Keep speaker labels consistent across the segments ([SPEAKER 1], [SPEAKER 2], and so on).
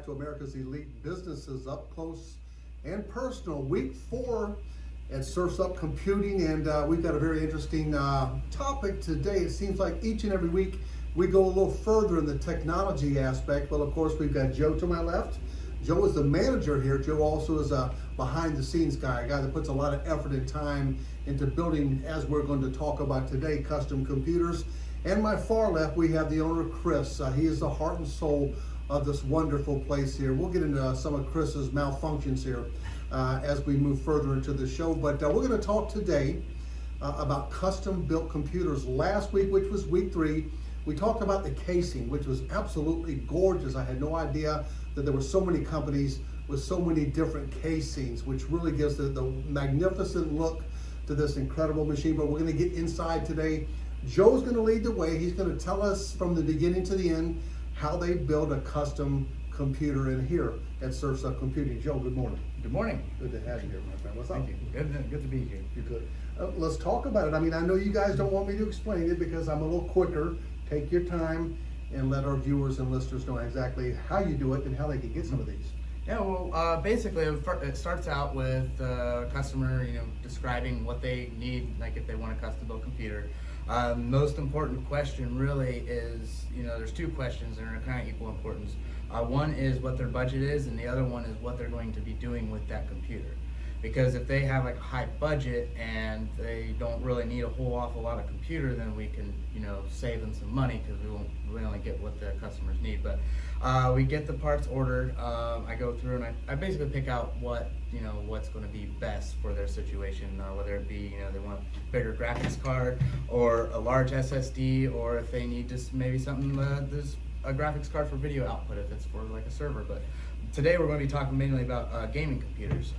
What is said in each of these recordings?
[SPEAKER 1] to America's Elite Businesses Up Close and Personal, week 4 at Surf's Up Computing, and we've got a very interesting topic today. It seems like each and every week we go a little further in the technology aspect. Well, of course, we've got Joe to my left. Joe is the manager here. Joe also is a behind-the-scenes guy, a guy that puts a lot of effort and time into building, as we're going to talk about today, custom computers. And my far left, we have the owner, Chris. He is the heart and soul of this wonderful place here. We'll get into some of Chris's malfunctions here as we move further into the show. But we're going to talk today about custom-built computers. Last week, which was week 3, we talked about the casing, which was absolutely gorgeous. I had no idea that there were so many companies with so many different casings, which really gives the magnificent look to this incredible machine. But we're going to get inside today. Joe's going to lead the way. He's going to tell us from the beginning to the end how they build a custom computer in here at Surf's Up Computing. Joe, good morning.
[SPEAKER 2] Good morning.
[SPEAKER 1] Good to have you here, my friend. What's up?
[SPEAKER 2] Thank you. Good to be here.
[SPEAKER 1] You're good. Let's talk about it. I mean, I know you guys don't want me to explain it because I'm a little quicker. Take your time and let our viewers and listeners know exactly how you do it and how they can get some of these.
[SPEAKER 2] Yeah, well, basically it starts out with the customer, describing what they need, like if they want a custom-built computer. Most important question really is, there's 2 questions and they're kind of equal importance. One is what their budget is, and the other one is what they're going to be doing with that computer. Because if they have like a high budget and they don't really need a whole awful lot of computer, then we can, save them some money because we only get what the customers need. But we get the parts ordered. I go through and I basically pick out what, what's going to be best for their situation, whether it be, they want a bigger graphics card or a large SSD, or if they need just maybe something, there's a graphics card for video output if it's for like a server. But today we're going to be talking mainly about gaming computers.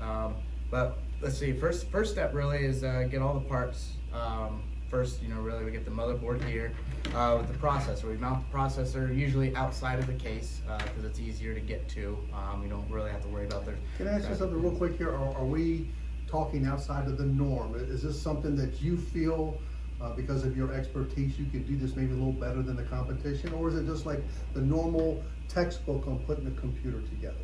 [SPEAKER 2] But let's see, first step really is get all the parts. First, really we get the motherboard here with the processor. We mount the processor usually outside of the case because it's easier to get to. We don't really have to worry about their...
[SPEAKER 1] Can I ask you something real quick here? Are we talking outside of the norm? Is this something that you feel because of your expertise you could do this maybe a little better than the competition? Or is it just like the normal textbook on putting a computer together?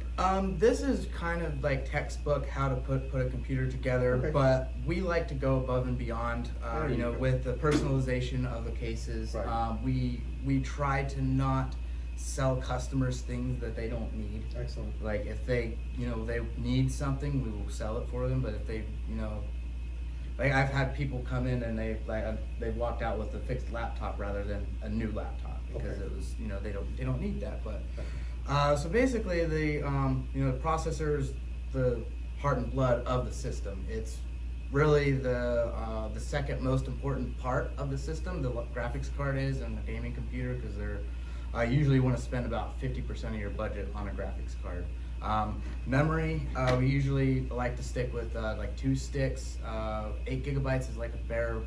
[SPEAKER 2] This is kind of like textbook how to put a computer together, okay. But we like to go above and beyond, with the personalization of the cases. Right. We try to not sell customers things that they don't need.
[SPEAKER 1] Excellent.
[SPEAKER 2] Like if they, they need something, we will sell it for them. But if they, like I've had people come in and they walked out with a fixed laptop rather than a new laptop because it was, they don't need that. But so basically the the processor is the heart and blood of the system. It's really the second most important part of the system. The graphics card is in the gaming computer because they're usually want to spend about 50% of your budget on a graphics card. Memory, we usually like to stick with like 2 sticks. 8 gigabytes is like a bare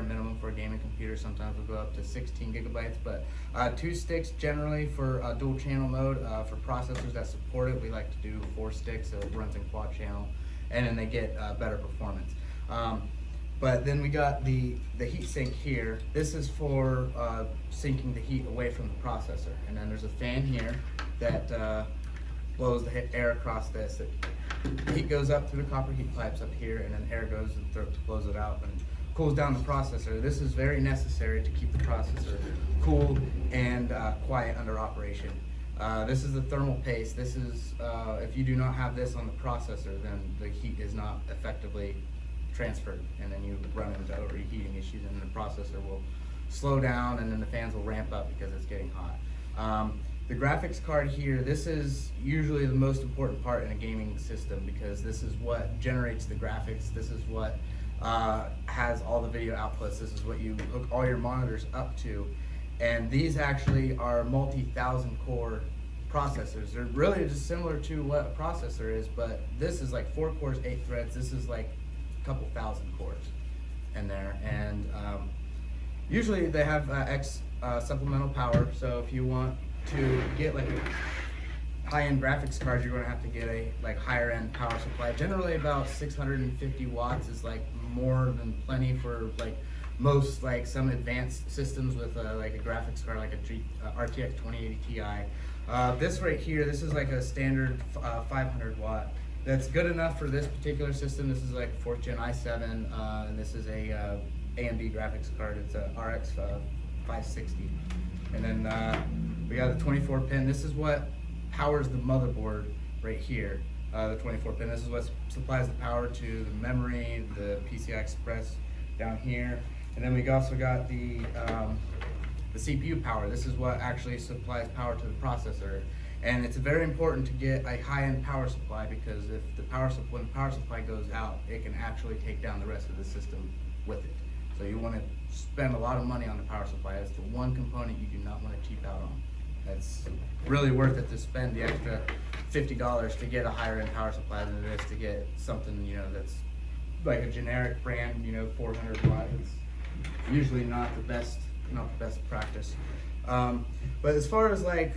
[SPEAKER 2] minimum for a gaming computer. Sometimes we'll go up to 16 gigabytes, but 2 sticks generally for dual channel mode. For processors that support it, we like to do 4 sticks, so it runs in quad channel, and then they get better performance. But then we got the heat sink here. This is for sinking the heat away from the processor, and then there's a fan here that blows the air across this. The heat goes up through the copper heat pipes up here, and then air goes and blows it out and cools down the processor. This is very necessary to keep the processor cool and quiet under operation. This is the thermal paste. This is, if you do not have this on the processor, then the heat is not effectively transferred, and then you run into overheating issues, and the processor will slow down, and then the fans will ramp up because it's getting hot. The graphics card here, this is usually the most important part in a gaming system because this is what generates the graphics. This is what has all the video outputs. This is what you hook all your monitors up to. And these actually are multi-thousand core processors. They're really just similar to what a processor is, but this is like 4 cores, 8 threads. This is like a couple thousand cores in there. And usually they have supplemental power, so if you want to get like a high-end graphics card, you're going to have to get a higher end power supply. Generally about 650 watts is like more than plenty for most some advanced systems with like a graphics card like a RTX 2080 Ti. This right here, this is like a standard 500 watt. That's good enough for this particular system. This is like a 4th gen i7, and this is a AMD graphics card. It's a RX 560. And then we got a 24 pin. This is what powers the motherboard right here. The 24 pin. This is what supplies the power to the memory, the PCI Express down here. And then we also got the CPU power. This is what actually supplies power to the processor. And it's very important to get a high-end power supply, because if when the power supply goes out, it can actually take down the rest of the system with it. So you want to spend a lot of money on the power supply. That's the one component you do not want to cheap out on. That's really worth it to spend the extra $50 to get a higher end power supply than it is to get something, you know, that's like a generic brand, you know, 400 watt. It's usually not the best practice. But as far as like,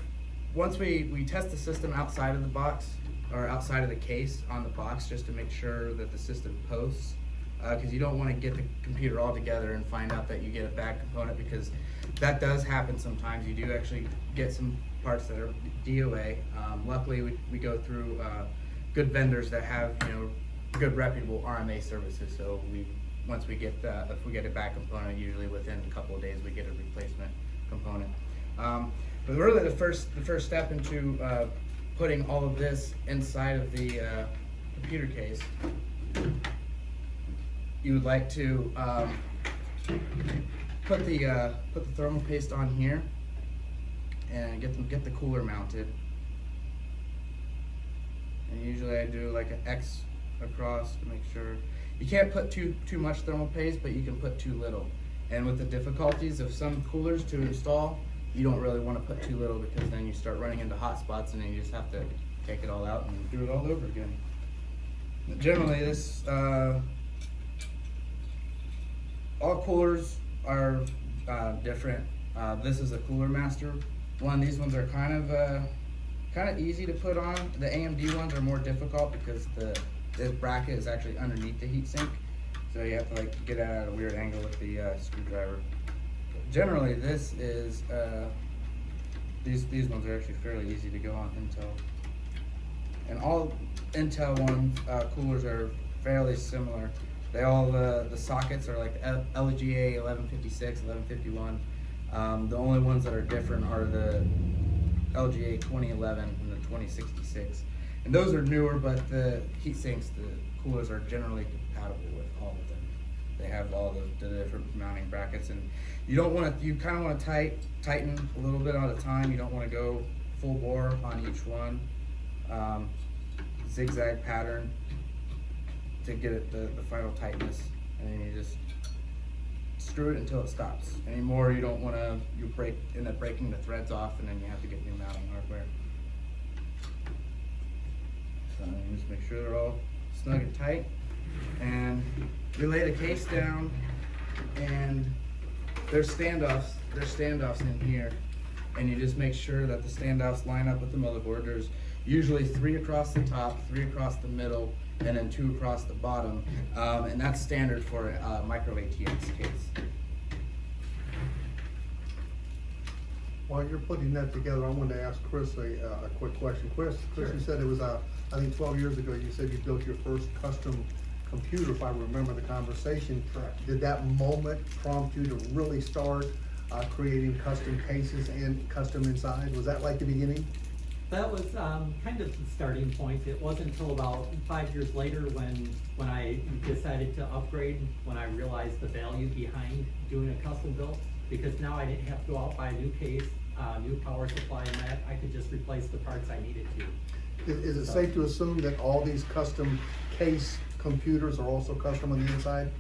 [SPEAKER 2] once we test the system outside of the box, or outside of the case on the box, just to make sure that the system posts, because you don't want to get the computer all together and find out that you get a bad component, because that does happen sometimes. You do actually get some parts that are DOA. Luckily, we go through good vendors that have, you know, good reputable RMA services. So once we get if we get a bad component, usually within a couple of days we get a replacement component. But really, the first step into putting all of this inside of the computer case, you would like to put the thermal paste on here and get the cooler mounted. And usually I do like an X across to make sure. You can't put too much thermal paste, but you can put too little. And with the difficulties of some coolers to install, you don't really want to put too little, because then you start running into hot spots and then you just have to take it all out and do it all over again. But generally, this all coolers are different. This is a Cooler Master one. These ones are kind of easy to put on. The AMD ones are more difficult because this bracket is actually underneath the heatsink, so you have to like get it at a weird angle with the screwdriver. Generally, this is these ones are actually fairly easy to go on Intel, and all Intel ones coolers are fairly similar. They all the sockets are like LGA 1156, 1151. The only ones that are different are the LGA 2011 and the 2066, and those are newer. But the heat sinks, the coolers are generally compatible with all of them. They have all the different mounting brackets, and you don't want to. You kind of want to tighten a little bit at a time. You don't want to go full bore on each one. Zigzag pattern to get it the final tightness, and then you just screw it until it stops. Anymore, you don't want to. You end up breaking the threads off, and then you have to get new mounting hardware. So you just make sure they're all snug and tight, and we lay the case down, and there's standoffs. There's standoffs in here, and you just make sure that the standoffs line up with the motherboard. There's usually 3 across the top, 3 across the middle, and then 2 across the bottom, and that's standard for a micro ATX case.
[SPEAKER 1] While you're putting that together, I wanted to ask Chris a quick question. Chris,
[SPEAKER 2] Sure.
[SPEAKER 1] You said it was I think 12 years ago. You said you built your first custom computer, if I remember the conversation.
[SPEAKER 3] Correct.
[SPEAKER 1] Did that moment prompt you to really start creating custom cases and custom inside? Was that like the beginning?
[SPEAKER 3] That was kind of the starting point. It wasn't until about 5 years later when I decided to upgrade, when I realized the value behind doing a custom build, because now I didn't have to go out buy a new case, new power supply, and that I could just replace the parts I needed to.
[SPEAKER 1] Is it safe to assume that all these custom case computers are also custom on the inside?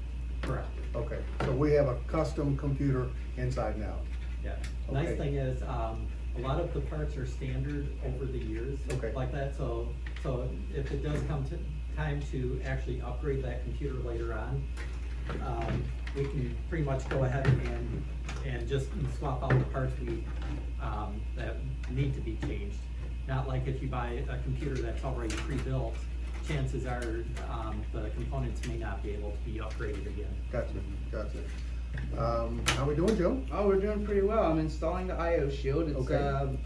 [SPEAKER 3] Correct.
[SPEAKER 1] Okay, so we have a custom computer inside now.
[SPEAKER 3] Yeah.
[SPEAKER 1] Okay.
[SPEAKER 3] Nice thing is, a lot of the parts are standard over the years.
[SPEAKER 1] Okay.
[SPEAKER 3] Like that, so if it does come to time to actually upgrade that computer later on, we can pretty much go ahead and just swap out the parts that need to be changed. Not like if you buy a computer that's already pre-built, chances are the components may not be able to be upgraded again.
[SPEAKER 1] Gotcha. How we doing, Joe?
[SPEAKER 2] Oh, we're doing pretty well. I'm installing the IO shield. It's
[SPEAKER 1] Okay.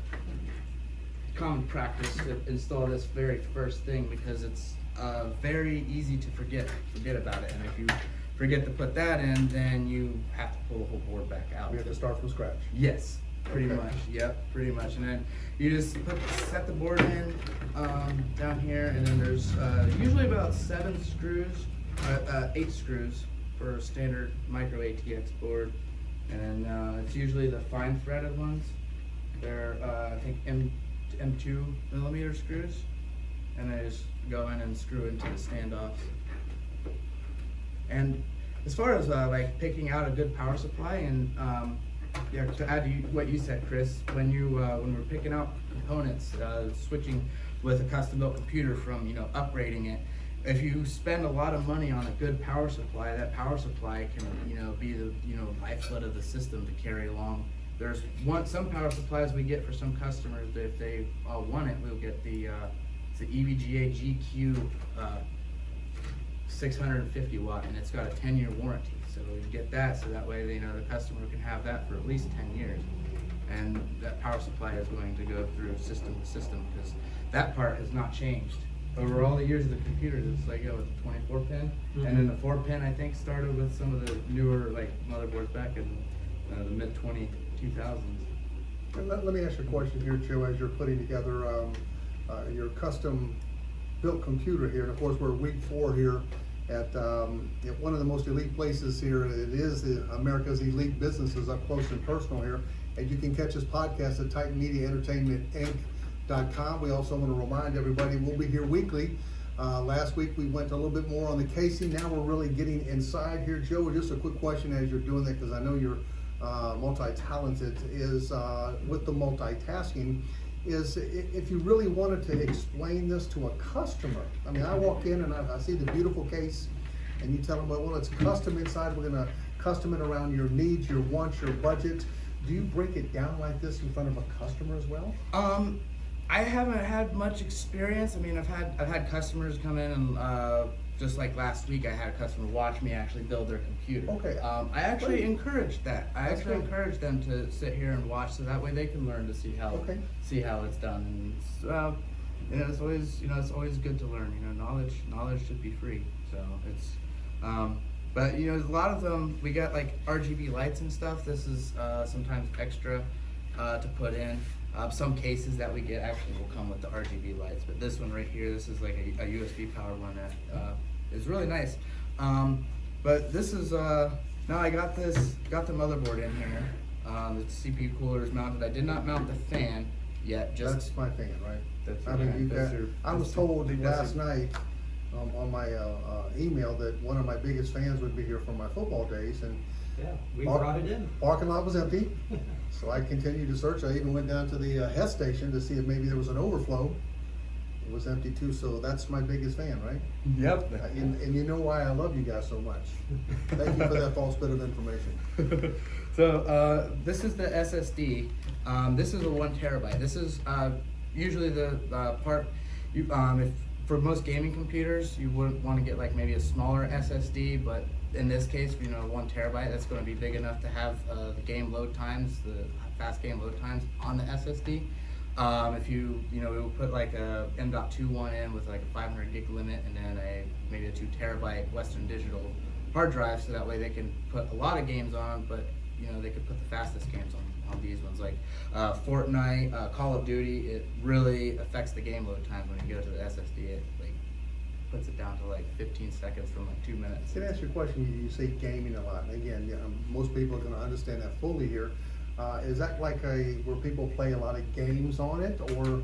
[SPEAKER 2] common practice to install this very first thing because it's very easy to forget about it. And if you forget to put that in, then you have to pull the whole board back out.
[SPEAKER 1] We have to start from scratch.
[SPEAKER 2] Yes, pretty
[SPEAKER 1] Okay.
[SPEAKER 2] much. Yep, pretty much. And then you just set the board in down here, and then there's usually about 7 screws, 8 screws for a standard micro ATX board, and then it's usually the fine threaded ones. They're I think M2 millimeter screws, and I just go in and screw into the standoffs. And as far as like picking out a good power supply, and yeah, to add to what you said, Chris, when we're picking out components, switching with a custom-built computer from upgrading it, if you spend a lot of money on a good power supply, that power supply can be the lifeblood of the system to carry along. There's some power supplies we get for some customers that if they want it, we'll get the EVGA GQ 650 watt, and it's got a 10-year warranty. So we get that, so that way the customer can have that for at least 10 years. And that power supply is going to go through system to system because that part has not changed. Over all the years of the computers, it's like a 24 pin, and then the 4 pin I think started with some of the newer like motherboards back in the mid 2000s.
[SPEAKER 1] Let me ask you a question here, Joe, as you're putting together your custom built computer here. And of course, we're week 4 here at one of the most elite places here. It is America's Elite Businesses, up close and personal here. And you can catch this podcast at Titan Media Entertainment Inc.com. We also want to remind everybody we'll be here weekly. Last week we went a little bit more on the casing. Now we're really getting inside here. Joe, just a quick question as you're doing that, because I know you're multi-talented, is with the multitasking, is if you really wanted to explain this to a customer. I mean, I walk in and I see the beautiful case, and you tell them, well, it's custom inside. We're going to custom it around your needs, your wants, your budget. Do you break it down like this in front of a customer as well?
[SPEAKER 2] I haven't had much experience. I mean, I've had customers come in and just like last week, I had a customer watch me actually build their computer. Okay. I actually encourage that. I actually encourage them to sit here and watch, so that way they can learn to see how it's done. And it's always good to learn. Knowledge should be free. So it's but a lot of them we got like RGB lights and stuff. This is sometimes extra to put in. Some cases that we get actually will come with the RGB lights, but this one right here, this is like a USB power one that is really nice. But this is now I got the motherboard in here. The CPU cooler is mounted. I did not mount the fan yet.
[SPEAKER 1] That's my fan, right?
[SPEAKER 2] That's
[SPEAKER 1] I mean, I was told last night on my email that one of my biggest fans would be here for my football days, and
[SPEAKER 3] yeah, we brought it in.
[SPEAKER 1] Parking lot was empty, so I continued to search. I even went down to the Hess station to see if maybe there was an overflow. It was empty too, so that's my biggest fan, right?
[SPEAKER 2] Yep.
[SPEAKER 1] And you know why I love you guys so much. Thank you for that false bit of information.
[SPEAKER 2] So this is the SSD. This is a 1 terabyte. This is usually the part. If for most gaming computers, you wouldn't want to get like maybe a smaller SSD, but in this case, 1 terabyte, that's going to be big enough to have the game load times, the fast game load times on the SSD. If you we'll put like a M.2 in with like a 500 gig limit, and then maybe a 2 terabyte Western Digital hard drive, so that way they can put a lot of games on, but they could put the fastest games on these ones, like Fortnite, Call of Duty. It really affects the game load times when you go to the SSD. It like puts it down to like 15 seconds from like 2 minutes.
[SPEAKER 1] Can I ask you a question? You say gaming a lot, and again, most people are going to understand that fully here. Is that like where people play a lot of games on it, or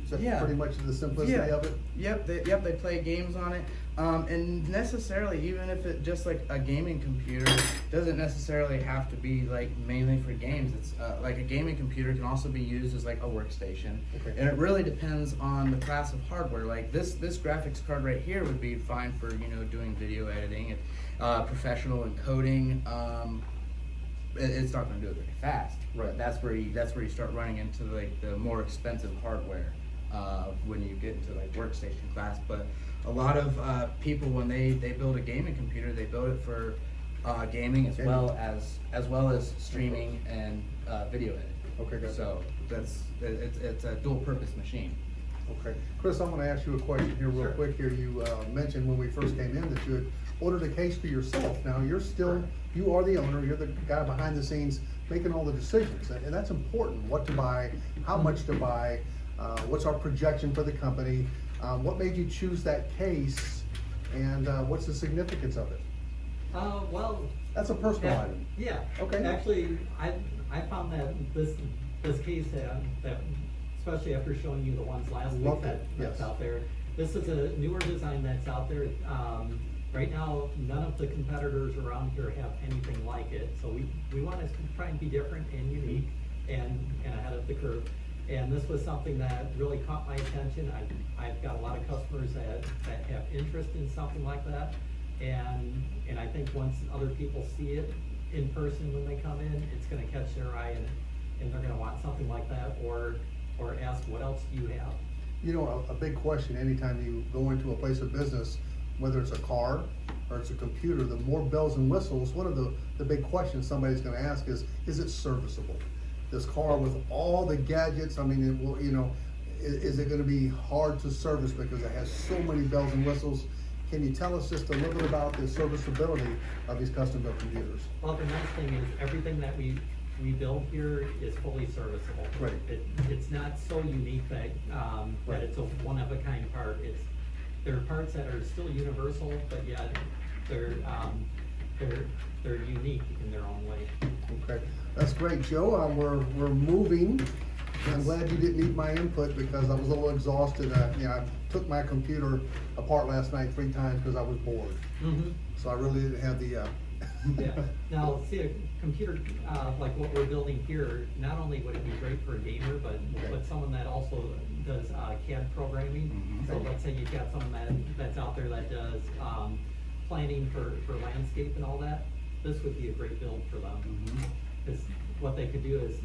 [SPEAKER 1] is that pretty much the simplicity of it?
[SPEAKER 2] Yep, they play games on it. And necessarily, even if it just like a gaming computer, doesn't necessarily have to be like mainly for games. It's like a gaming computer can also be used as like a workstation. Okay. And it really depends on the class of hardware. Like this graphics card right here would be fine for doing video editing and professional encoding. It's not going to do it very fast. Right. That's where you start running into like the more expensive hardware when you get into like workstation class. But a lot of people, when they build a gaming computer, they build it for gaming as well as streaming and video editing.
[SPEAKER 1] Okay, good.
[SPEAKER 2] So it's a dual purpose machine.
[SPEAKER 1] Okay. Chris, I'm gonna ask you a question here real
[SPEAKER 3] Sure.
[SPEAKER 1] quick here. You mentioned when we first came in that you had ordered a case for yourself. Now, you are the owner, you're the guy behind the scenes making all the decisions, and that's important. What to buy, how much to buy, what's our projection for the company, what made you choose that case, and what's the significance of it?
[SPEAKER 3] Well.
[SPEAKER 1] That's a personal item.
[SPEAKER 3] Yeah.
[SPEAKER 1] Okay.
[SPEAKER 3] Actually, I found that this case that, especially after showing you the ones last week
[SPEAKER 1] Loved it,
[SPEAKER 3] that's
[SPEAKER 1] yes.
[SPEAKER 3] out there. This is a newer design that's out there. Right now, none of the competitors around here have anything like it. So we want to try and be different and unique and ahead of the curve. And this was something that really caught my attention. I've got a lot of customers that have interest in something like that. And I think once other people see it in person when they come in, it's gonna catch their eye and they're gonna want something like that or ask, what else do you have?
[SPEAKER 1] You know, a big question anytime you go into a place of business, whether it's a car or it's a computer, the more bells and whistles, one of the big questions somebody's gonna ask is it serviceable? This car with all the gadgets, I mean, it will, you know, is it gonna be hard to service because it has so many bells and whistles? Can you tell us just a little bit about the serviceability of these custom-built computers?
[SPEAKER 3] Well, the nice thing is everything that we build here is fully serviceable.
[SPEAKER 1] Right.
[SPEAKER 3] It's not so unique that
[SPEAKER 1] Right.
[SPEAKER 3] it's a one-of-a-kind part. There are parts that are still universal, but yet they're unique in their own way.
[SPEAKER 1] Okay, that's great, Joe. We're moving. I'm glad you didn't need my input because I was a little exhausted. I took my computer apart last night 3 times because I was bored.
[SPEAKER 3] Mm-hmm.
[SPEAKER 1] So I really didn't have the,
[SPEAKER 3] Yeah, now, see, a computer, like what we're building here, not only would it be great for a gamer, but someone that also does, CAD programming.
[SPEAKER 2] Mhm.
[SPEAKER 3] So let's say you've got someone that's out there that does, planning for landscape and all that, this would be a great build for them.
[SPEAKER 2] Mhm.
[SPEAKER 3] Cause what they could do is,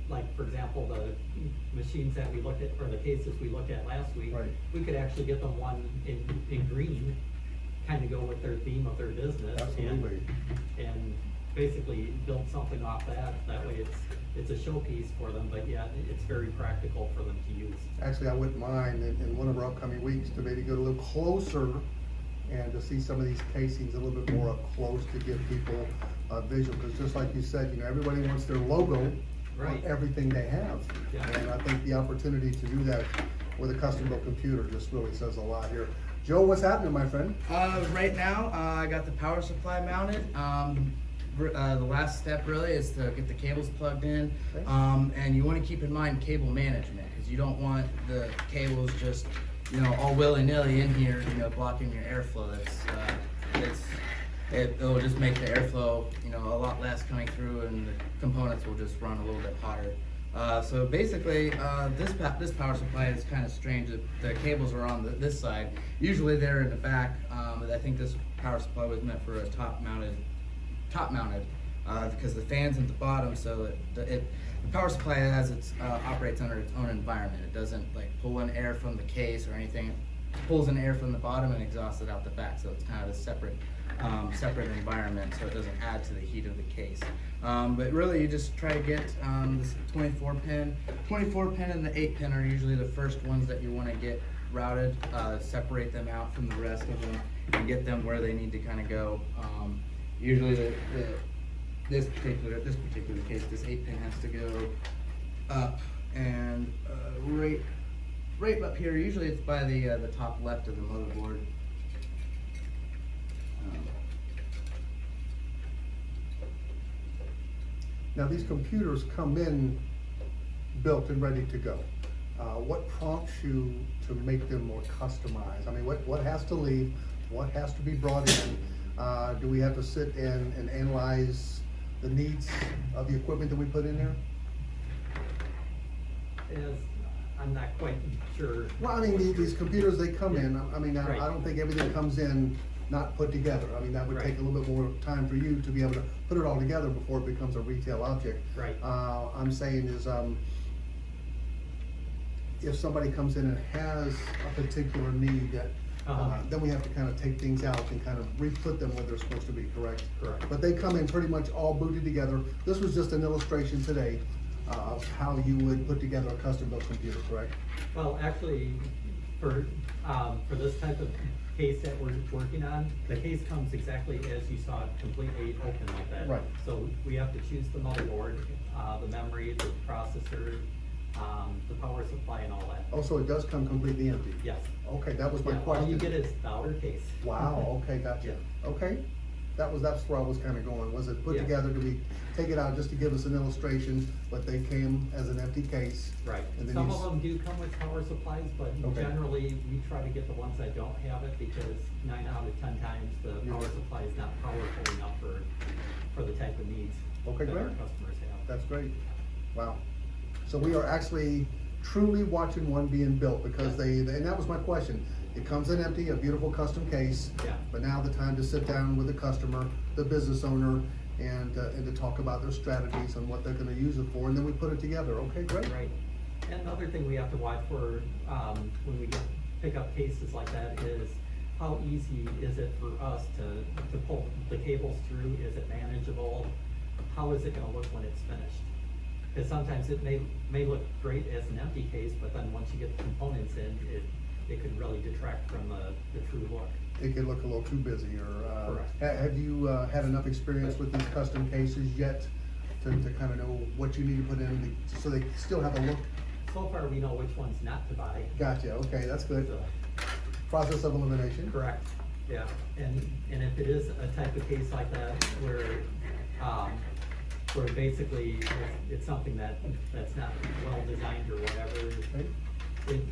[SPEAKER 3] like, for example, the machines that we looked at, or the cases we looked at last week,
[SPEAKER 1] Right.
[SPEAKER 3] we could actually get them one in green, kind of go with their theme of their business.
[SPEAKER 1] Absolutely.
[SPEAKER 3] And basically build something off that way it's a showpiece for them, but yeah, it's very practical for them to use.
[SPEAKER 1] Actually, I wouldn't mind in one of our upcoming weeks to maybe go a little closer and to see some of these casings a little bit more up close to give people a visual. Because just like you said, you know, everybody wants their logo on
[SPEAKER 3] Right.
[SPEAKER 1] everything they have.
[SPEAKER 3] Yeah.
[SPEAKER 1] And I think the opportunity to do that with a custom-built computer just really says a lot here. Joe, what's happening, my friend?
[SPEAKER 2] Right now, I got the power supply mounted. The last step really is to get the cables plugged in.
[SPEAKER 1] Okay.
[SPEAKER 2] And you want to keep in mind cable management because you don't want the cables just, you know, all willy-nilly in here, you know, blocking your airflow. It'll just make the airflow, you know, a lot less coming through, and the components will just run a little bit hotter. So basically, this power supply is kind of strange. The cables are on this side. Usually they're in the back. I think this power supply was meant for a top mounted, because the fan's at the bottom. So the power supply operates under its own environment. It doesn't like pull in air from the case or anything. It pulls in air from the bottom and exhausts it out the back. So it's kind of a separate environment, so it doesn't add to the heat of the case. But really, you just try to get this 24 pin and the 8 pin are usually the first ones that you want to get routed. Separate them out from the rest of them and get them where they need to kind of go. Usually, this particular case, this 8 pin has to go up and right up here. Usually, it's by the top left of the motherboard.
[SPEAKER 1] Now, these computers come in built and ready to go. What prompts you to make them more customized? I mean, what has to leave? What has to be brought in? Do we have to sit and analyze the needs of the equipment that we put in there?
[SPEAKER 3] I'm not quite sure.
[SPEAKER 1] Well, I mean, these computers, they come in, I mean,
[SPEAKER 3] Right.
[SPEAKER 1] I don't think everything comes in not put together. I mean, that would
[SPEAKER 3] Right.
[SPEAKER 1] take a little bit more time for you to be able to put it all together before it becomes a retail object.
[SPEAKER 3] Right.
[SPEAKER 1] I'm saying is, if somebody comes in and has a particular need that, then we have to kind of take things out and kind of re-put them where they're supposed to be, correct?
[SPEAKER 3] Correct.
[SPEAKER 1] But they come in pretty much all booted together. This was just an illustration today. of how you would put together a custom-built computer, correct?
[SPEAKER 3] Well, actually, for this type of case that we're working on, the case comes exactly as you saw it, completely open like that.
[SPEAKER 1] Right.
[SPEAKER 3] So we have to choose the motherboard, the memory, the processor, the power supply and all that.
[SPEAKER 1] Oh, so it does come completely empty?
[SPEAKER 3] Yes.
[SPEAKER 1] Okay, that was my
[SPEAKER 3] Yeah,
[SPEAKER 1] question.
[SPEAKER 3] all you get is the outer case.
[SPEAKER 1] Wow, okay, gotcha. Okay, that's where I was kinda going. Was it put
[SPEAKER 3] Yeah.
[SPEAKER 1] together, do we take it out just to give us an illustration, but they came as an empty case?
[SPEAKER 3] Right.
[SPEAKER 1] And then
[SPEAKER 3] Some
[SPEAKER 1] you
[SPEAKER 3] of them do come with power supplies, but
[SPEAKER 1] Okay.
[SPEAKER 3] generally, we try to get the ones that don't have it, because 9 out of 10 times, the
[SPEAKER 1] Yeah.
[SPEAKER 3] power supply is not powerful enough for the type of needs
[SPEAKER 1] Okay,
[SPEAKER 3] that our
[SPEAKER 1] great.
[SPEAKER 3] customers have.
[SPEAKER 1] That's great. Wow. So we are actually truly watching one being built, because
[SPEAKER 3] Yeah.
[SPEAKER 1] and that was my question. It comes in empty, a beautiful custom case.
[SPEAKER 3] Yeah.
[SPEAKER 1] But now the time to sit down with the customer, the business owner, and to talk about their strategies and what they're gonna use it for, and then we put it together. Okay, great.
[SPEAKER 3] Right. And another thing we have to watch for, when we pick up cases like that is, how easy is it for us to pull the cables through? Is it manageable? How is it gonna look when it's finished? Because sometimes it may look great as an empty case, but then once you get the components in, it could really detract from the true look.
[SPEAKER 1] It could look a little too busy, or,
[SPEAKER 3] Correct.
[SPEAKER 1] have you, had enough experience with these custom cases yet to kinda know what you need to put in, so they still have a look?
[SPEAKER 3] So far, we know which ones not to buy.
[SPEAKER 1] Gotcha, okay, that's good.
[SPEAKER 3] So,
[SPEAKER 1] Process of elimination.
[SPEAKER 3] correct, yeah. And if it is a type of case like that where basically it's something that's not well designed or whatever,
[SPEAKER 1] Okay.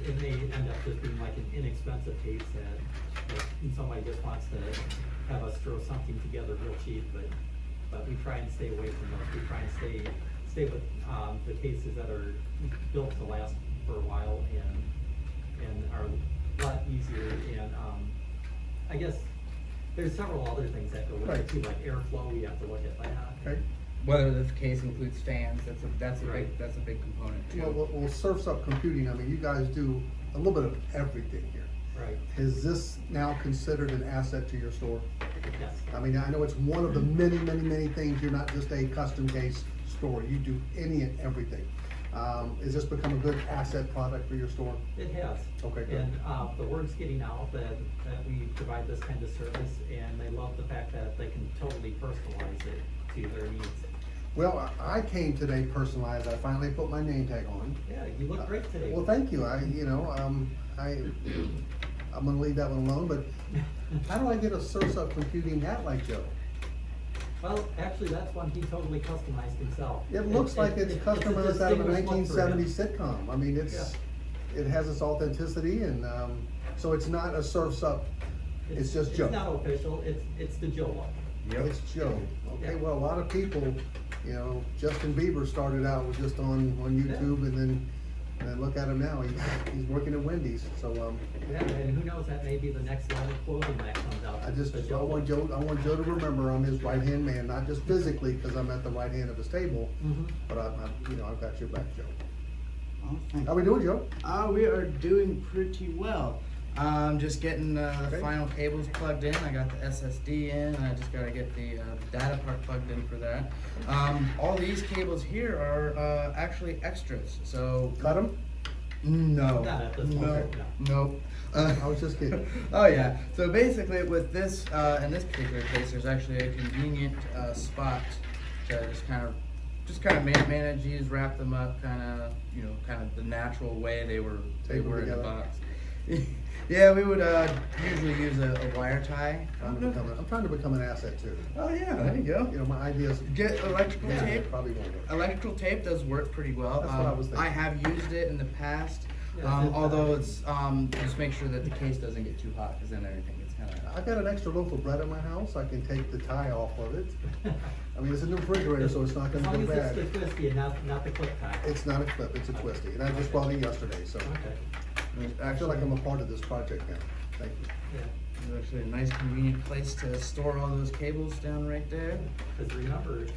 [SPEAKER 3] it may end up just being like an inexpensive case that somebody just wants to have us throw something together real cheap, but we try and stay away from those. We try and stay with, the cases that are built to last for a while and are a lot easier, and, I guess there's several other things that go with
[SPEAKER 1] Right.
[SPEAKER 3] it too, like airflow, we have to look at that.
[SPEAKER 1] Okay.
[SPEAKER 2] Whether the case includes fans, that's a
[SPEAKER 3] Right.
[SPEAKER 2] big component too.
[SPEAKER 1] Well, Surf's Up Computing, I mean, you guys do a little bit of everything here.
[SPEAKER 3] Right,
[SPEAKER 1] Is this now considered an asset to your store?
[SPEAKER 3] yes.
[SPEAKER 1] I mean, I know it's one of the many things, you're not just a custom case store, you do any and everything. Has this become a good asset product for your store?
[SPEAKER 3] It has.
[SPEAKER 1] Okay, good.
[SPEAKER 3] And, the word's getting out that we provide this kind of service, and they love the fact that they can totally personalize it to their needs.
[SPEAKER 1] Well, I came today personalized, I finally put my name tag on.
[SPEAKER 3] Yeah, you look great today.
[SPEAKER 1] Well, thank you, I'm gonna leave that one alone, but how do I get a Surf's Up Computing hat like Joe?
[SPEAKER 3] Well, actually, that's one he totally customized himself.
[SPEAKER 1] It looks like it's
[SPEAKER 3] a
[SPEAKER 1] customized out of a
[SPEAKER 3] distinguished look for him.
[SPEAKER 1] 1970s sitcom. I mean, it has its authenticity, and so it's not a Surf's Up. It's just Joe.
[SPEAKER 3] It's not official, it's the Joe look.
[SPEAKER 2] Yep.
[SPEAKER 1] It's Joe. Okay,
[SPEAKER 3] Yeah.
[SPEAKER 1] well, a lot of people, Justin Bieber started out with just on YouTube, and then look at him now. He's working at Wendy's. So
[SPEAKER 3] Yeah, and who knows, that may be the next line of clothing that comes out.
[SPEAKER 1] I want Joe to remember I'm his right hand man, not just physically because I'm at the right hand of his table,
[SPEAKER 3] Mhm.
[SPEAKER 1] but I've got your back, Joe.
[SPEAKER 4] Oh, thank
[SPEAKER 1] How we doing, Joe?
[SPEAKER 4] We are doing pretty well.
[SPEAKER 2] Just getting the
[SPEAKER 1] Okay.
[SPEAKER 2] final cables plugged in. I got the SSD in. I just gotta get the data part plugged in for that. All these cables here are actually extras. So
[SPEAKER 1] Cut him?
[SPEAKER 2] no,
[SPEAKER 3] Not at this
[SPEAKER 2] no,
[SPEAKER 3] moment,
[SPEAKER 2] nope.
[SPEAKER 1] I was just kidding.
[SPEAKER 2] Oh yeah. So basically, with this in this particular case, there's actually a convenient spot to just kind of manage these, wrap them up, kind of the natural way they were
[SPEAKER 1] Tape them
[SPEAKER 2] in the
[SPEAKER 1] together.
[SPEAKER 2] box. Yeah, we would usually use a wire tie.
[SPEAKER 1] I'm trying to become an asset too.
[SPEAKER 2] Oh yeah, there you go.
[SPEAKER 1] My ideas.
[SPEAKER 2] Get electrical
[SPEAKER 1] Yeah,
[SPEAKER 2] tape.
[SPEAKER 1] probably won't work.
[SPEAKER 2] Electrical tape does work pretty well.
[SPEAKER 1] That's what I was thinking.
[SPEAKER 2] I have used it in the past,
[SPEAKER 3] Yeah, it's
[SPEAKER 2] although it's just make sure that the case doesn't get too hot, because then everything gets kind of.
[SPEAKER 1] I've got an extra loaf of bread in my house. I can take the tie off of it. I mean, it's a new refrigerator, so it's not
[SPEAKER 3] As
[SPEAKER 1] gonna
[SPEAKER 3] long
[SPEAKER 1] go
[SPEAKER 3] as
[SPEAKER 1] bad.
[SPEAKER 3] it's the twisty and not the clip tie.
[SPEAKER 1] It's not a clip, it's a twisty, and I just bought it yesterday, so
[SPEAKER 3] Okay,
[SPEAKER 1] I feel like I'm a part of this project now. Thank you.
[SPEAKER 3] yeah.
[SPEAKER 2] There's actually a nice convenient place to store all those cables down right there.
[SPEAKER 3] Because remember,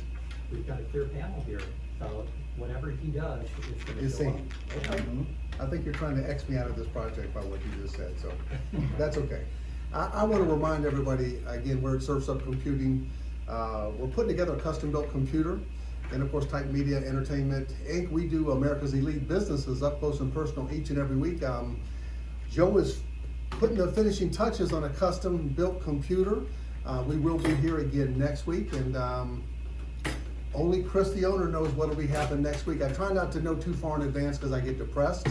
[SPEAKER 3] we've got a clear panel here, so whatever he does, it's gonna
[SPEAKER 1] It's
[SPEAKER 3] show up.
[SPEAKER 1] seen.
[SPEAKER 3] Yeah.
[SPEAKER 1] Okay. I think you're trying to X me out of this project by what you just said, so that's okay. I want to remind everybody, again, we're at Surf's Up Computing. We're putting together a custom-built computer. and of course Type Media Entertainment Inc. We do America's Elite Businesses up close and personal each and every week. Joe is putting the finishing touches on a custom built computer. We will be here again next week, and only Chris, the owner, knows what will be happening next week. I try not to know too far in advance because I get depressed,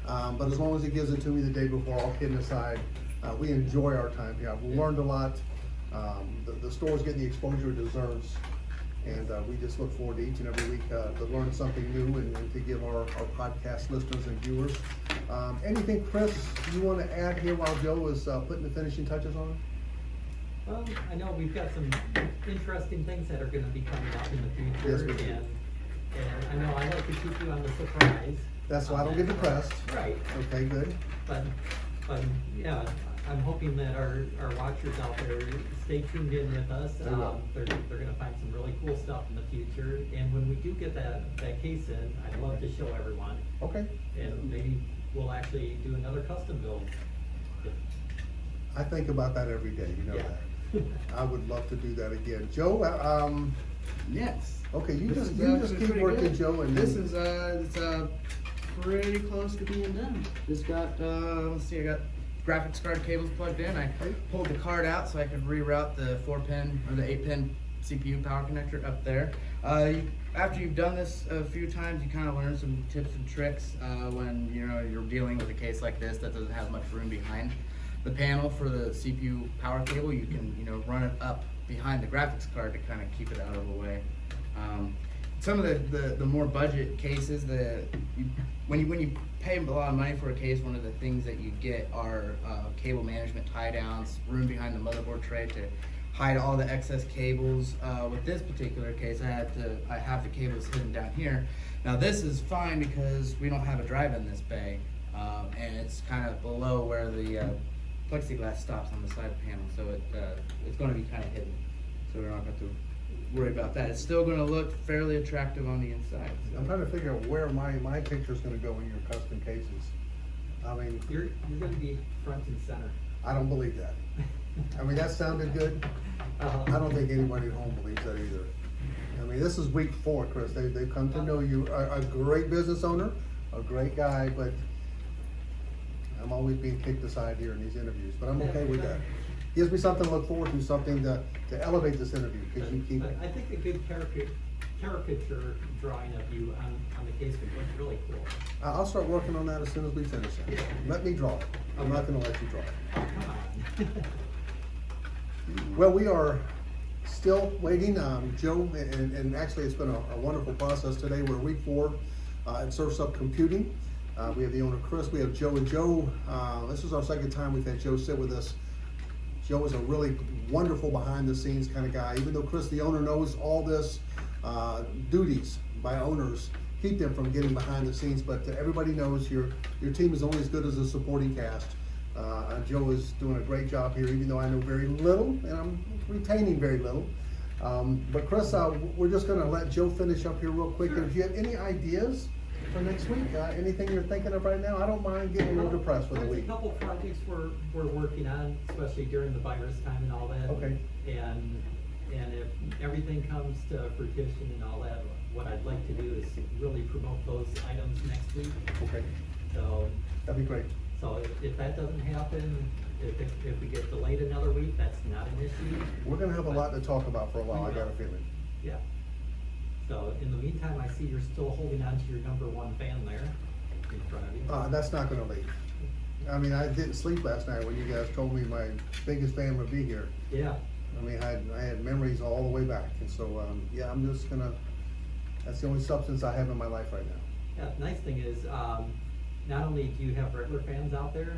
[SPEAKER 1] but as long as he gives it to me the day before, all kidding aside, we enjoy our time here. We've learned a lot. The store's getting the exposure it deserves, and we just look forward to each and every week to learn something new and to give our podcast listeners and viewers. Anything, Chris, you want to add here while Joe is putting the finishing touches on it?
[SPEAKER 3] Well, I know we've got some interesting things that are gonna be coming up in the future.
[SPEAKER 1] Yes, we do.
[SPEAKER 3] And I know I like to keep you on the surprise.
[SPEAKER 1] That's why I don't get depressed.
[SPEAKER 3] Right,
[SPEAKER 1] Okay, good.
[SPEAKER 3] but yeah, I'm hoping that our watchers out there stay tuned in with us.
[SPEAKER 1] They will.
[SPEAKER 3] They're gonna find some really cool stuff in the future, and when we do get that case in, I'd love to show everyone,
[SPEAKER 1] Okay.
[SPEAKER 3] and maybe we'll actually do another custom build.
[SPEAKER 1] I think about that every day, you know
[SPEAKER 3] Yeah.
[SPEAKER 1] that. I would love to do that again. Joe,
[SPEAKER 4] Yes.
[SPEAKER 1] okay, you
[SPEAKER 4] This
[SPEAKER 1] just
[SPEAKER 4] is
[SPEAKER 1] keep
[SPEAKER 4] actually pretty
[SPEAKER 1] working,
[SPEAKER 4] good.
[SPEAKER 1] Joe, and
[SPEAKER 4] This
[SPEAKER 1] then-
[SPEAKER 4] is, it's pretty close to being done.
[SPEAKER 2] Just got, let's see, I got graphics card cables plugged in. I pulled the card out so I could reroute the 4-pin or the 8-pin CPU power connector up there. After you've done this a few times, you kind of learn some tips and tricks when you're dealing with a case like this that doesn't have much room behind the panel for the CPU power cable. You can run it up behind the graphics card to kind of keep it out of the way. Some of the more budget cases, when you pay a lot of money for a case, one of the things that you get are cable management tie downs, room behind the motherboard tray to hide all the excess cables. With this particular case, I have the cables hidden down here. Now this is fine because we don't have a drive in this bay, and it's kind of below where the plexiglass stops on the side of the panel, so it's going to be kind of hidden, so we're not going to worry about that. It's still going to look fairly attractive on the inside. So.
[SPEAKER 1] I'm trying to figure out where my picture's gonna go in your custom cases. I mean,
[SPEAKER 3] You're gonna be front and center.
[SPEAKER 1] I don't believe that. I mean, that sounded good. I don't think anybody at home believes that either. I mean, this is week 4, Chris. They've come to know you, a great business owner, a great guy, but I'm always being kicked aside here in these interviews, but I'm okay with that. Gives me something to look forward to, something to elevate this interview, because you keep.
[SPEAKER 3] I think a good caricature drawing of you on the case would look really cool.
[SPEAKER 1] I'll start working on that as soon as we finish it. Let me draw it. I'm not gonna let you draw it.
[SPEAKER 3] Oh, come on.
[SPEAKER 1] Well, we are still waiting, Joe, and actually it's been a wonderful process today. We're week 4 at Surf's Up Computing. We have the owner, Chris, we have Joe, and Joe, this is our second time we've had Joe sit with us. Joe is a really wonderful behind the scenes kind of guy. Even though Chris, the owner, knows all this, duties by owners keep them from getting behind the scenes, but everybody knows your team is only as good as a supporting cast. Joe is doing a great job here, even though I know very little, and I'm retaining very little. But Chris, we're just gonna let Joe finish up here real quick.
[SPEAKER 3] Sure.
[SPEAKER 1] And if you have any ideas for next week, anything you're thinking of right now, I don't mind getting a little depressed for the
[SPEAKER 3] There's
[SPEAKER 1] week.
[SPEAKER 3] a couple projects we're working on, especially during the virus time and all that.
[SPEAKER 1] Okay.
[SPEAKER 3] And if everything comes to fruition and all that, what I'd like to do is really promote those items next week.
[SPEAKER 1] Okay,
[SPEAKER 3] So,
[SPEAKER 1] that'd be great.
[SPEAKER 3] so if that doesn't happen, if we get delayed another week, that's not an issue.
[SPEAKER 1] We're gonna have a lot to talk about for a while, I got a feeling.
[SPEAKER 3] Yeah. So in the meantime, I see you're still holding on to your #1 fan there in front of you.
[SPEAKER 1] That's not gonna leave. I mean, I didn't sleep last night when you guys told me my biggest fan would be here.
[SPEAKER 3] Yeah.
[SPEAKER 1] I mean, I had memories all the way back, and so, yeah, I'm just gonna, that's the only substance I have in my life right now.
[SPEAKER 3] Yeah, the nice thing is, not only do you have regular fans out there,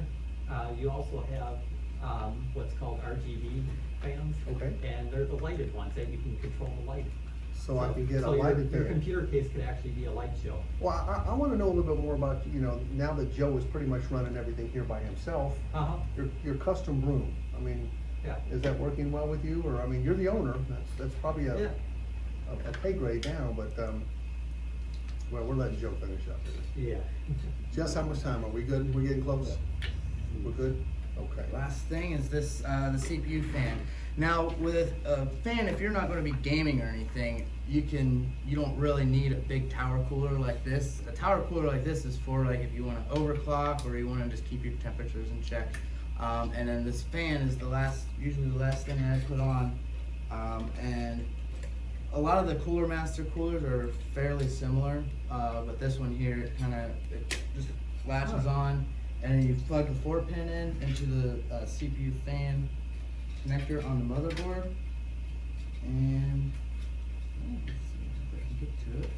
[SPEAKER 3] you also have, what's called RGB fans.
[SPEAKER 1] Okay.
[SPEAKER 3] And they're the lighted ones that you can control the light.
[SPEAKER 1] So I can get a
[SPEAKER 3] so your-
[SPEAKER 1] lighted
[SPEAKER 3] Your
[SPEAKER 1] fan.
[SPEAKER 3] computer case could actually be a light show.
[SPEAKER 1] Well, I wanna know a little bit more about, now that Joe is pretty much running everything here by himself,
[SPEAKER 3] Uh-huh,
[SPEAKER 1] your custom room, I mean,
[SPEAKER 3] yeah.
[SPEAKER 1] is that working well with you, or, I mean, you're the owner, that's probably
[SPEAKER 3] Yeah.
[SPEAKER 1] a pay grade down, but, well, we're letting Joe finish up here.
[SPEAKER 3] Yeah.
[SPEAKER 1] Jess, how much time, are we good, we getting close? We're good? Okay.
[SPEAKER 2] Last thing is this, the CPU fan. Now with a fan, if you're not going to be gaming or anything, you don't really need a big tower cooler like this. A tower cooler like this is for like if you want to overclock or you want to just keep your temperatures in check. And then this fan is usually the last thing I put on. And a lot of the Cooler Master coolers are fairly similar, but this one here, it just latches on, and then you plug the 4-pin into the CPU fan connector on the motherboard, and let's see if I can get to it.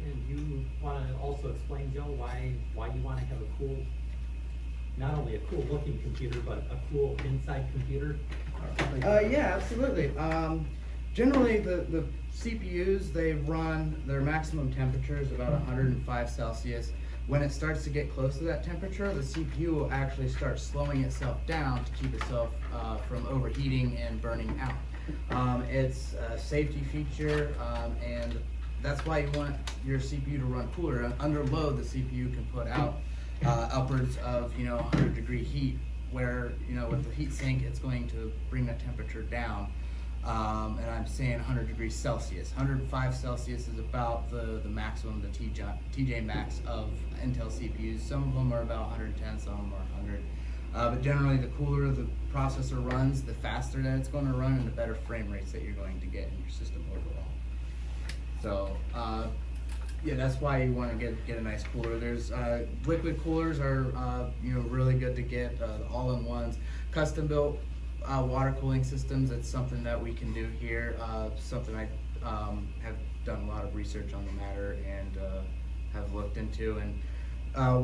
[SPEAKER 3] And you want to also explain, Joe, why you want to have not only a cool looking computer, but a cool inside computer?
[SPEAKER 2] Yeah, absolutely. Generally, the CPUs, they run their maximum temperature is about 105 Celsius. When it starts to get close to that temperature, the CPU will actually start slowing itself down to keep itself from overheating and burning out. It's a safety feature, and that's why you want your CPU to run cooler. Under load, the CPU can put out upwards of 100-degree heat, where with the heat sink, it's going to bring the temperature down. And I'm saying 100 degrees Celsius. 105 Celsius is about the maximum, the TJ max of Intel CPUs. Some of them are about 110, some of them are 100. But generally, the cooler the processor runs, the faster that it's going to run, and the better frame rates that you're going to get in your system overall. So, yeah, that's why you want to get a nice cooler. There's liquid coolers are really good to get, all-in-ones, custom built water cooling systems. It's something that we can do here. Something I have done a lot of research on the matter and have looked into. And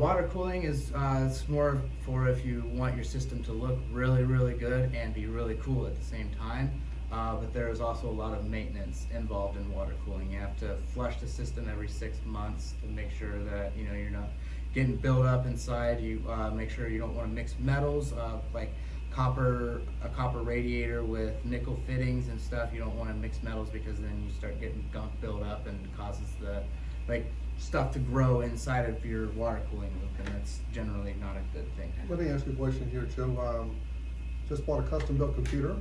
[SPEAKER 2] water cooling is it's more for if you want your system to look really, really good and be really cool at the same time. But there is also a lot of maintenance involved in water cooling. You have to flush the system every 6 months to make sure that you're not getting built up inside. You make sure you don't want to mix metals like a copper radiator with nickel fittings and stuff. You don't want to mix metals because then you start getting gunk built up and causes the stuff to grow inside of your water cooling loop, and that's generally not a good thing.
[SPEAKER 1] Let me ask you a question here, Joe. Just bought a custom built computer,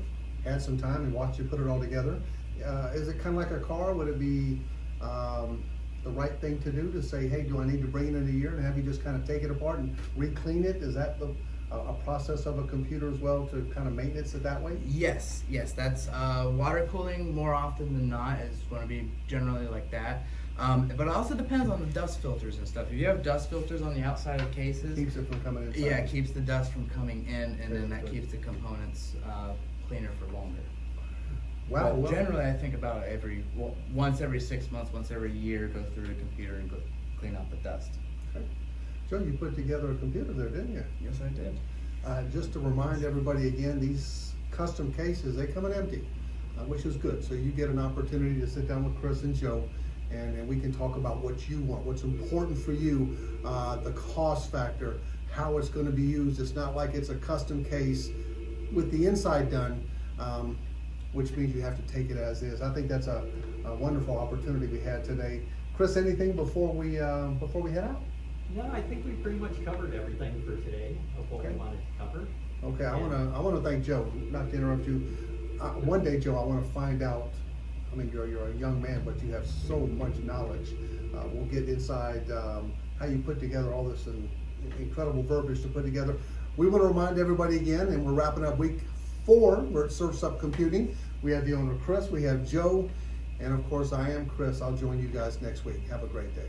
[SPEAKER 1] had some time and watched you put it all together. Is it kind of like a car? Would it be the right thing to do to say, hey, do I need to bring it in a year and have you just kind of take it apart and re-clean it? Is that a process of a computer as well to kind of maintenance it that way?
[SPEAKER 2] Yes, that's water cooling more often than not is going to be generally like that. But it also depends on the dust filters and stuff. If you have dust filters on the outside of cases,
[SPEAKER 1] Keeps it from coming inside.
[SPEAKER 2] yeah, it keeps the dust from coming in, and then that keeps the components cleaner for longer.
[SPEAKER 1] Wow.
[SPEAKER 2] But generally, I think about it once every 6 months, once every year, go through the computer and go clean out the dust.
[SPEAKER 1] Okay. Joe, you put together a computer there, didn't you?
[SPEAKER 2] Yes, I did.
[SPEAKER 1] Just to remind everybody again, these custom cases, they come in empty, which is good. So you get an opportunity to sit down with Chris and Joe, and we can talk about what you want, what's important for you, the cost factor, how it's going to be used. It's not like it's a custom case with the inside done, which means you have to take it as is. I think that's a wonderful opportunity we had today. Chris, anything before we head out?
[SPEAKER 3] No, I think we pretty much covered everything for today of what we wanted to cover.
[SPEAKER 1] Okay, I want to thank Joe. Not to interrupt you. One day, Joe, I want to find out. I mean, you're a young man, but you have so much knowledge. We'll get inside how you put together all this incredible verbiage to put together. We want to remind everybody again, and we're wrapping up week 4. We're at Surf's Up Computing. We have the owner, Chris. We have Joe, and of course, I am Chris. I'll join you guys next week. Have a great day.